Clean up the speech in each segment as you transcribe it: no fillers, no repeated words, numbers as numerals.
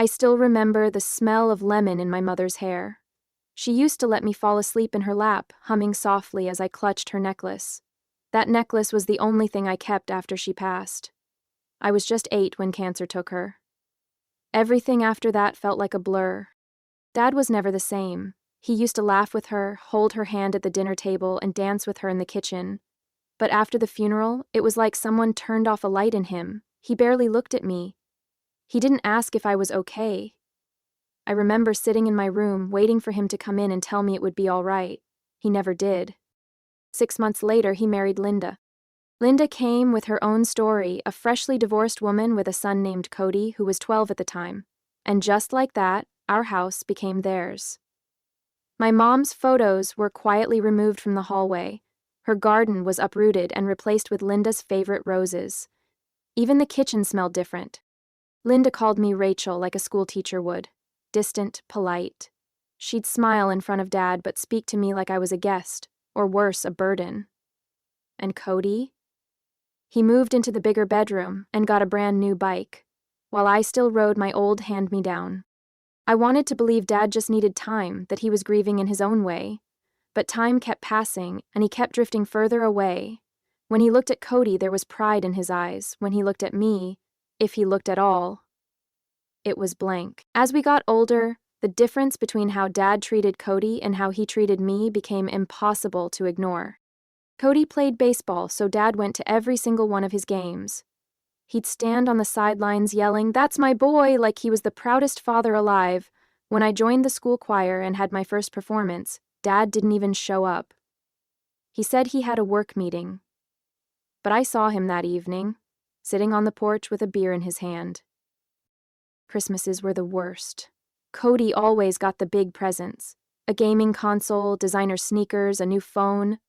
I still remember the smell of lemon in my mother's hair. She used to let me fall asleep in her lap, humming softly as I clutched her necklace. That necklace was the only thing I kept after she passed. I was just 8 when cancer took her. Everything after that felt like a blur. Dad was never the same. He used to laugh with her, hold her hand at the dinner table, and dance with her in the kitchen. But after the funeral, it was like someone turned off a light in him. He barely looked at me. He didn't ask if I was okay. I remember sitting in my room, waiting for him to come in and tell me it would be all right. He never did. 6 months later, he married Linda. Linda came with her own story, a freshly divorced woman with a son named Cody, who was 12 at the time. And just like that, our house became theirs. My mom's photos were quietly removed from the hallway. Her garden was uprooted and replaced with Linda's favorite roses. Even the kitchen smelled different. Linda called me Rachel like a school teacher would. Distant, polite. She'd smile in front of Dad but speak to me like I was a guest, or worse, a burden. And Cody? He moved into the bigger bedroom and got a brand new bike, while I still rode my old hand-me-down. I wanted to believe Dad just needed time, that he was grieving in his own way. But time kept passing, and he kept drifting further away. When he looked at Cody, there was pride in his eyes. When he looked at me, if he looked at all, it was blank. As we got older, the difference between how Dad treated Cody and how he treated me became impossible to ignore. Cody played baseball, so Dad went to every single one of his games. He'd stand on the sidelines yelling, "That's my boy," like he was the proudest father alive. When I joined the school choir and had my first performance, Dad didn't even show up. He said he had a work meeting. But I saw him that evening, sitting on the porch with a beer in his hand. Christmases were the worst. Cody always got the big presents. A gaming console, designer sneakers, a new phone.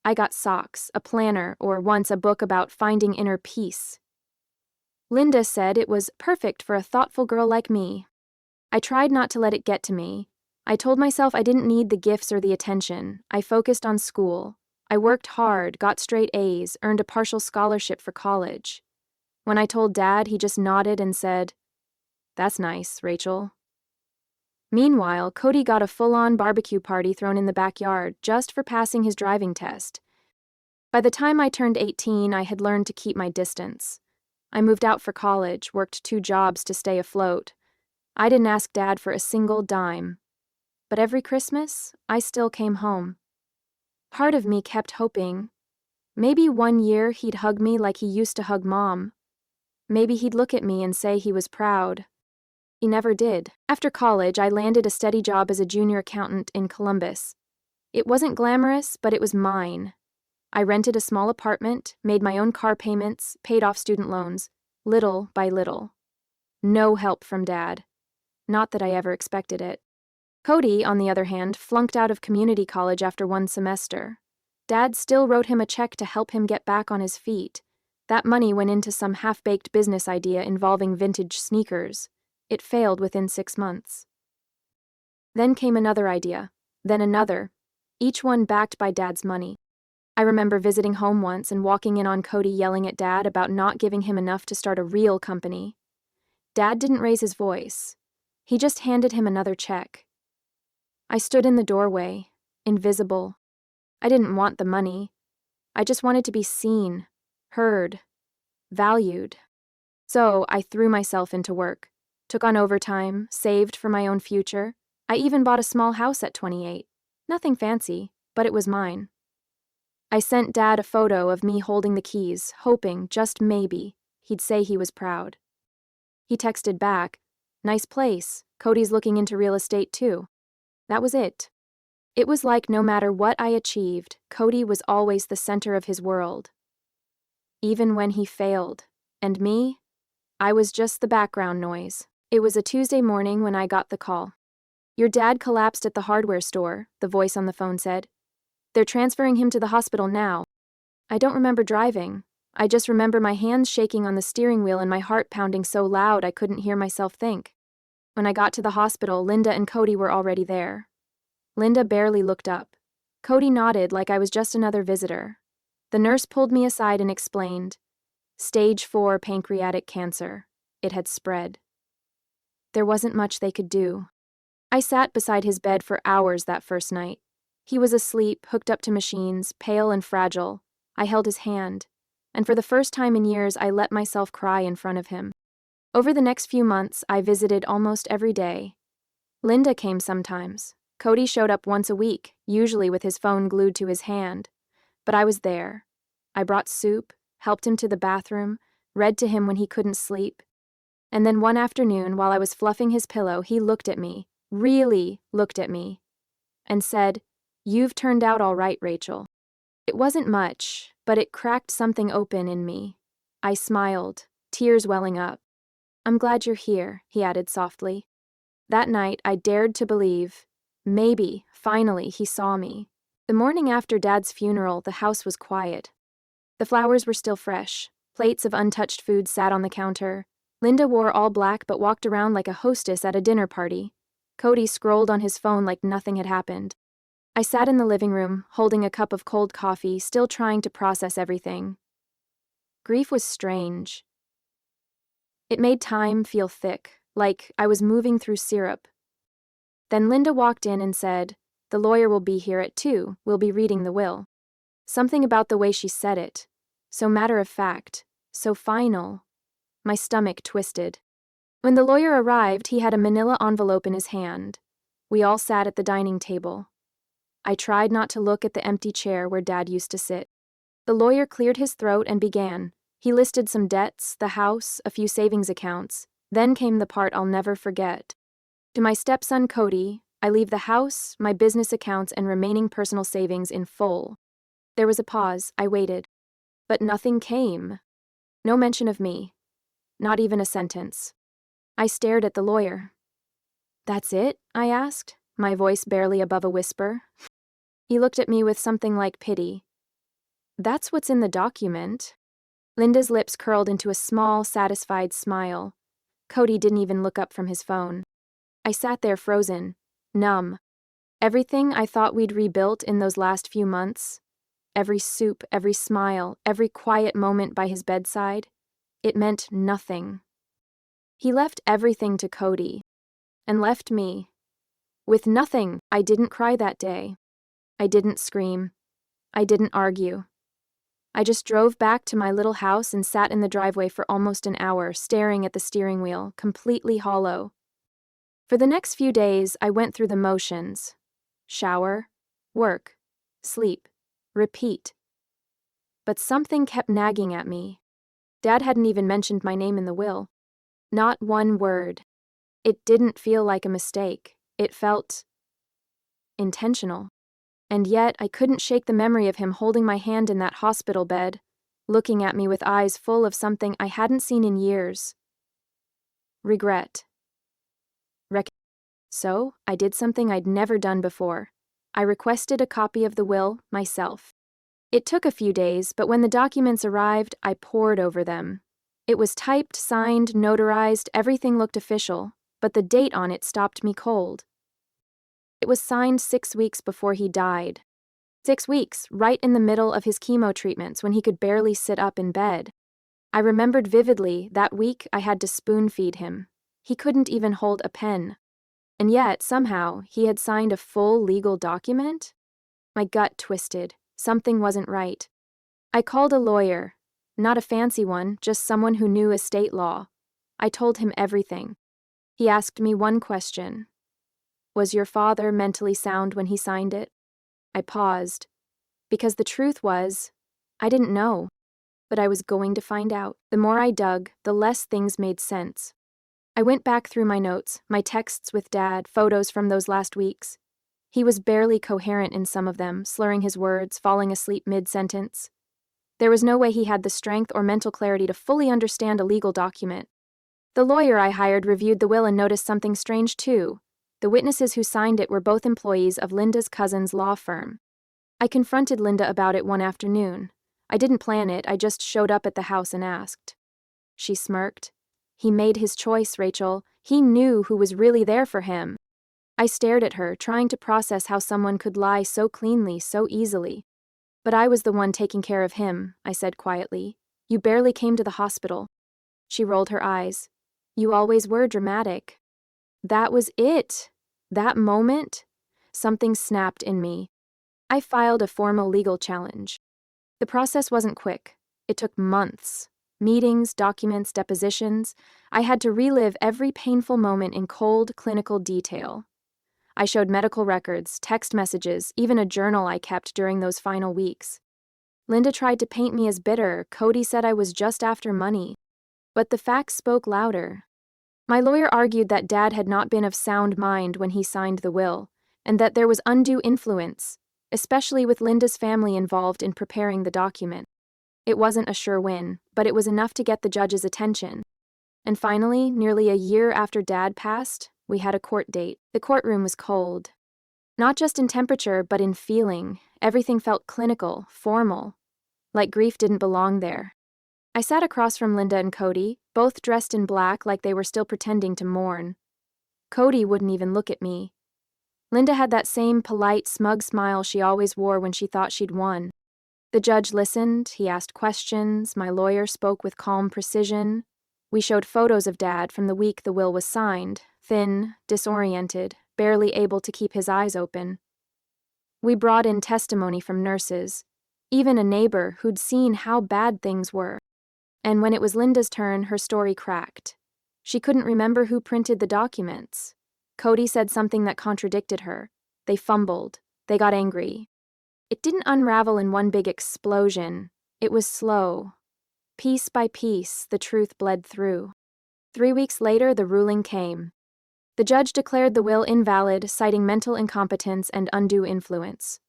I got socks, a planner, or once a book about finding inner peace. Linda said it was perfect for a thoughtful girl like me. I tried not to let it get to me. I told myself I didn't need the gifts or the attention. I focused on school. I worked hard, got straight A's, earned a partial scholarship for college. When I told Dad, he just nodded and said, "That's nice, Rachel." Meanwhile, Cody got a full-on barbecue party thrown in the backyard just for passing his driving test. By the time I turned 18, I had learned to keep my distance. I moved out for college, worked 2 jobs to stay afloat. I didn't ask Dad for a single dime. But every Christmas, I still came home. Part of me kept hoping. Maybe one year he'd hug me like he used to hug Mom. Maybe he'd look at me and say he was proud. He never did. After college, I landed a steady job as a junior accountant in Columbus. It wasn't glamorous, but it was mine. I rented a small apartment, made my own car payments, paid off student loans, little by little. No help from Dad. Not that I ever expected it. Cody, on the other hand, flunked out of community college after 1 semester. Dad still wrote him a check to help him get back on his feet. That money went into some half-baked business idea involving vintage sneakers. It failed within 6 months. Then came another idea, then another, each one backed by Dad's money. I remember visiting home once and walking in on Cody yelling at Dad about not giving him enough to start a real company. Dad didn't raise his voice. He just handed him another check. I stood in the doorway, invisible. I didn't want the money. I just wanted to be seen, heard, valued. So I threw myself into work, took on overtime, saved for my own future. I even bought a small house at 28. Nothing fancy, but it was mine. I sent Dad a photo of me holding the keys, hoping, just maybe, he'd say he was proud. He texted back, "Nice place. Cody's looking into real estate too." That was it. It was like no matter what I achieved, Cody was always the center of his world. Even when he failed. And me? I was just the background noise. It was a Tuesday morning when I got the call. "Your dad collapsed at the hardware store," the voice on the phone said. "They're transferring him to the hospital now." I don't remember driving. I just remember my hands shaking on the steering wheel and my heart pounding so loud I couldn't hear myself think. When I got to the hospital, Linda and Cody were already there. Linda barely looked up. Cody nodded like I was just another visitor. The nurse pulled me aside and explained. Stage 4 pancreatic cancer. It had spread. There wasn't much they could do. I sat beside his bed for hours that first night. He was asleep, hooked up to machines, pale and fragile. I held his hand, and for the first time in years I let myself cry in front of him. Over the next few months, I visited almost every day. Linda came sometimes. Cody showed up once a week, usually with his phone glued to his hand. But I was there. I brought soup, helped him to the bathroom, read to him when he couldn't sleep. And then one afternoon, while I was fluffing his pillow, he looked at me, really looked at me, and said, "You've turned out all right, Rachel." It wasn't much, but it cracked something open in me. I smiled, tears welling up. "I'm glad you're here," he added softly. That night, I dared to believe. Maybe, finally, he saw me. The morning after Dad's funeral, the house was quiet. The flowers were still fresh. Plates of untouched food sat on the counter. Linda wore all black but walked around like a hostess at a dinner party. Cody scrolled on his phone like nothing had happened. I sat in the living room, holding a cup of cold coffee, still trying to process everything. Grief was strange. It made time feel thick, like I was moving through syrup. Then Linda walked in and said, "The lawyer will be here at 2, we'll be reading the will." Something about the way she said it, so matter of fact, so final. My stomach twisted. When the lawyer arrived, he had a manila envelope in his hand. We all sat at the dining table. I tried not to look at the empty chair where Dad used to sit. The lawyer cleared his throat and began. He listed some debts, the house, a few savings accounts. Then came the part I'll never forget. "To my stepson Cody, I leave the house, my business accounts, and remaining personal savings in full." There was a pause. I waited. But nothing came. No mention of me. Not even a sentence. I stared at the lawyer. "That's it?" I asked, my voice barely above a whisper. He looked at me with something like pity. "That's what's in the document." Linda's lips curled into a small, satisfied smile. Cody didn't even look up from his phone. I sat there frozen, numb. Everything I thought we'd rebuilt in those last few months, every soup, every smile, every quiet moment by his bedside, it meant nothing. He left everything to Cody, and left me with nothing. I didn't cry that day. I didn't scream. I didn't argue. I just drove back to my little house and sat in the driveway for almost an hour, staring at the steering wheel, completely hollow. For the next few days, I went through the motions. Shower, work, sleep, repeat. But something kept nagging at me. Dad hadn't even mentioned my name in the will. Not one word. It didn't feel like a mistake. It felt intentional. And yet, I couldn't shake the memory of him holding my hand in that hospital bed, looking at me with eyes full of something I hadn't seen in years. Regret. So, I did something I'd never done before. I requested a copy of the will myself. It took a few days, but when the documents arrived, I pored over them. It was typed, signed, notarized, everything looked official, but the date on it stopped me cold. It was signed 6 weeks before he died. 6 weeks, right in the middle of his chemo treatments when he could barely sit up in bed. I remembered vividly that week I had to spoon-feed him. He couldn't even hold a pen. And yet, somehow, he had signed a full legal document? My gut twisted. Something wasn't right. I called a lawyer. Not a fancy one, just someone who knew estate law. I told him everything. He asked me one question. "Was your father mentally sound when he signed it?" I paused. Because the truth was, I didn't know. But I was going to find out. The more I dug, the less things made sense. I went back through my notes, my texts with Dad, photos from those last weeks. He was barely coherent in some of them, slurring his words, falling asleep mid-sentence. There was no way he had the strength or mental clarity to fully understand a legal document. The lawyer I hired reviewed the will and noticed something strange too. The witnesses who signed it were both employees of Linda's cousin's law firm. I confronted Linda about it one afternoon. I didn't plan it, I just showed up at the house and asked. She smirked. "He made his choice, Rachel. He knew who was really there for him." I stared at her, trying to process how someone could lie so cleanly, so easily. "But I was the one taking care of him," I said quietly. "You barely came to the hospital." She rolled her eyes. "You always were dramatic." That was it. That moment, something snapped in me. I filed a formal legal challenge. The process wasn't quick. It took months. Meetings, documents, depositions. I had to relive every painful moment in cold, clinical detail. I showed medical records, text messages, even a journal I kept during those final weeks. Linda tried to paint me as bitter. Cody said I was just after money. But the facts spoke louder. My lawyer argued that Dad had not been of sound mind when he signed the will, and that there was undue influence, especially with Linda's family involved in preparing the document. It wasn't a sure win, but it was enough to get the judge's attention. And finally, nearly a year after Dad passed, we had a court date. The courtroom was cold. Not just in temperature, but in feeling. Everything felt clinical, formal, like grief didn't belong there. I sat across from Linda and Cody, both dressed in black like they were still pretending to mourn. Cody wouldn't even look at me. Linda had that same polite, smug smile she always wore when she thought she'd won. The judge listened, he asked questions, my lawyer spoke with calm precision. We showed photos of Dad from the week the will was signed, thin, disoriented, barely able to keep his eyes open. We brought in testimony from nurses, even a neighbor who'd seen how bad things were. And when it was Linda's turn, her story cracked. She couldn't remember who printed the documents. Cody said something that contradicted her. They fumbled. They got angry. It didn't unravel in one big explosion. It was slow. Piece by piece, the truth bled through. 3 weeks later, the ruling came. The judge declared the will invalid, citing mental incompetence and undue influence.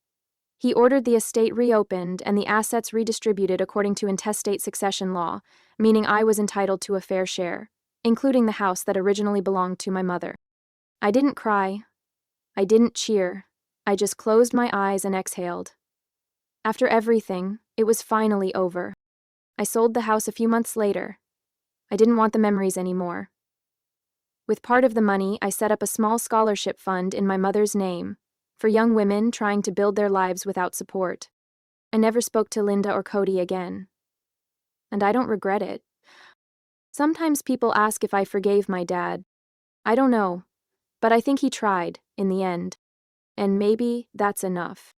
He ordered the estate reopened and the assets redistributed according to intestate succession law, meaning I was entitled to a fair share, including the house that originally belonged to my mother. I didn't cry. I didn't cheer. I just closed my eyes and exhaled. After everything, it was finally over. I sold the house a few months later. I didn't want the memories anymore. With part of the money, I set up a small scholarship fund in my mother's name, for young women trying to build their lives without support. I never spoke to Linda or Cody again. And I don't regret it. Sometimes people ask if I forgave my dad. I don't know, but I think he tried, in the end. And maybe that's enough.